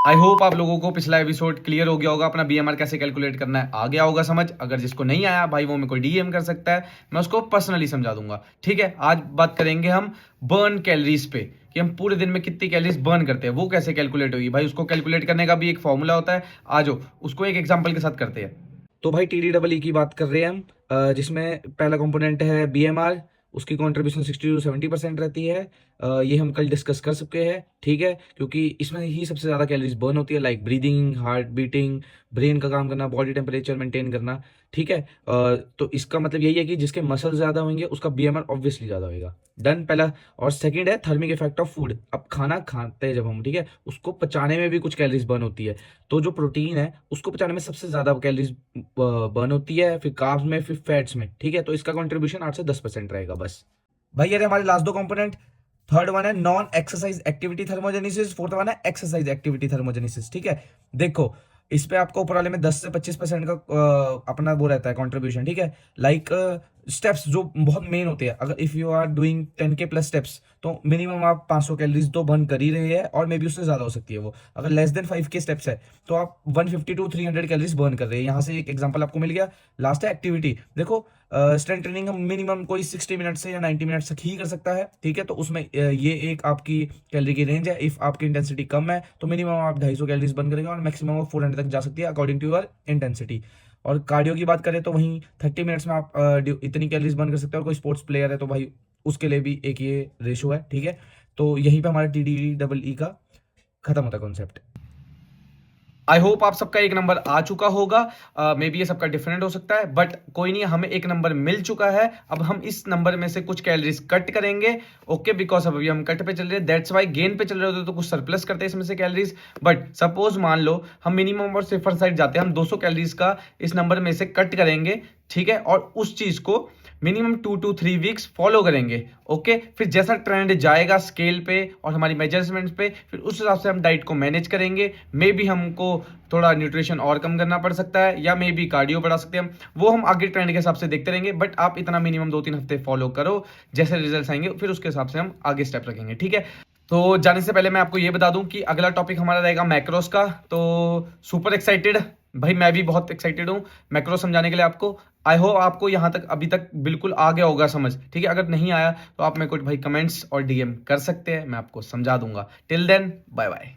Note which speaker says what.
Speaker 1: I hope आप लोगों को पिछला एपिसोड क्लियर हो गया होगा, अपना बीएमआर कैसे कैलकुलेट करना है आ गया होगा समझ। अगर जिसको नहीं आया भाई वो मेरे को डीएम कर सकता है, मैं उसको पर्सनली समझा दूंगा। ठीक है, आज बात करेंगे हम बर्न कैलोरीज पे कि हम पूरे दिन में कितनी कैलोरीज बर्न करते हैं, वो कैसे कैलकुलेट होगी भाई। उसको कैलकुलेट करने का भी एक फॉर्मूला होता है। आज उसको एक एग्जाम्पल के साथ करते हैं। तो भाई TDEE की बात कर रहे हैं हम, जिसमें पहला कंपोनेंट है बीएमआर। उसकी कंट्रीब्यूशन 60 to 70% रहती है। ये हम कल डिस्कस कर सकते हैं, ठीक है, क्योंकि इसमें ही सबसे ज़्यादा कैलोरीज बर्न होती है, like breathing, heart beating, brain का काम करना, बॉडी टेम्परेचर मेंटेन करना। ठीक है, तो इसका मतलब यही है कि जिसके मसल ज़्यादा होंगे उसका बीएमआर ऑब्वियसली ज़्यादा होगा। डन पहला। और सेकंड है थर्मिक इफेक्ट ऑफ फूड। अब खाना खाते हैं जब हम, ठीक है, उसको पचाने में भी कुछ कैलोरीज बर्न होती है। तो जो प्रोटीन है उसको पचाने में सबसे ज़्यादा कैलोरीज बर्न होती है, फिर कार्ब्स में, फिर फैट्स में। ठीक है, तो इसका कंट्रीब्यूशन 8 से 10% रहेगा बस। भाई ये हमारे लास्ट दो कंपोनेंट। थर्ड वन है non exercise activity thermogenesis, fourth one है एक्सरसाइज एक्टिविटी थर्मोजेनेसिस। ठीक है, देखो इस पे आपको ऊपर वाले में 10 से 25% का अपना वो रहता है कंट्रीब्यूशन। ठीक है, लाइक स्टेप्स जो बहुत मेन होते हैं। अगर if you are doing 10K+ steps तो मिनिमम आप 500 कैलोरीज तो बर्न कर ही रहे हैं, और मे बी उससे ज्यादा हो सकती है वो। अगर लेस देन 5K स्टेप्स है तो आप 150 to 300 कैलोरीज बर्न कर रहे हैं। यहाँ से एक एग्जांपल आपको मिल गया। लास्ट है एक्टिविटी। देखो स्ट्रेंथ ट्रेनिंग हम मिनिमम कोई 60 मिनट से या 90 मिनट तक ही कर सकता है। ठीक है, तो उसमें ये एक आपकी कैलोरी की रेंज है। इफ आपकी इंटेंसिटी कम है तो मिनिमम आप 250 कैलोरीज बर्न करेंगे, और मैक्सिमम ऑफ 400 तक जा सकती है अकॉर्डिंग टू योर इंटेंसिटी। और कार्डियो की बात करें तो वहीं 30 मिनट्स में आप इतनी कैलोरीज बर्न कर सकते हैं। और कोई स्पोर्ट्स प्लेयर है तो भाई उसके लिए भी एक ये रेशो है। ठीक है, तो यहीं पे हमारा TDEE का खत्म होता है कॉन्सेप्ट। आई होप आप सबका एक नंबर आ चुका होगा। मे बी ये सबका डिफरेंट हो सकता है, बट कोई नहीं, हमें एक नंबर मिल चुका है। अब हम इस नंबर में से कुछ कैलोरीज कट करेंगे। ओके, बिकॉज अभी हम कट पे चल रहे हैं, दैट्स वाई। गेन पे चल रहे होते तो कुछ सरप्लस करते हैं इसमें से कैलोरीज। बट सपोज मान लो हम मिनिमम और सिफर साइड जाते हैं, हम 200 कैलोरीज का इस नंबर में से कट करेंगे। ठीक है, और उस चीज को मिनिमम 2 to 3 वीक्स फॉलो करेंगे। ओके, फिर जैसा ट्रेंड जाएगा स्केल पे और हमारी मेजरमेंट्स पे, फिर उस हिसाब से हम डाइट को मैनेज करेंगे। मे बी हमको थोड़ा न्यूट्रिशन और कम करना पड़ सकता है, या मे बी कार्डियो बढ़ा सकते हैं वो हम आगे ट्रेंड के हिसाब से देखते रहेंगे। बट आप इतना मिनिमम 2-3 हफ्ते फॉलो करो, जैसे रिजल्ट आएंगे फिर उसके हिसाब से हम आगे स्टेप रखेंगे। ठीक है, तो जाने से पहले मैं आपको ये बता दूं कि अगला टॉपिक हमारा रहेगा मैक्रोस का। तो सुपर एक्साइटेड भाई, मैं भी बहुत एक्साइटेड हूँ मैक्रो समझाने के लिए आपको। आई होप आपको यहाँ तक अभी तक बिल्कुल आ गया होगा समझ। ठीक है, अगर नहीं आया तो आप मेरे को भाई कमेंट्स और डीएम कर सकते हैं, मैं आपको समझा दूंगा। Till then bye bye.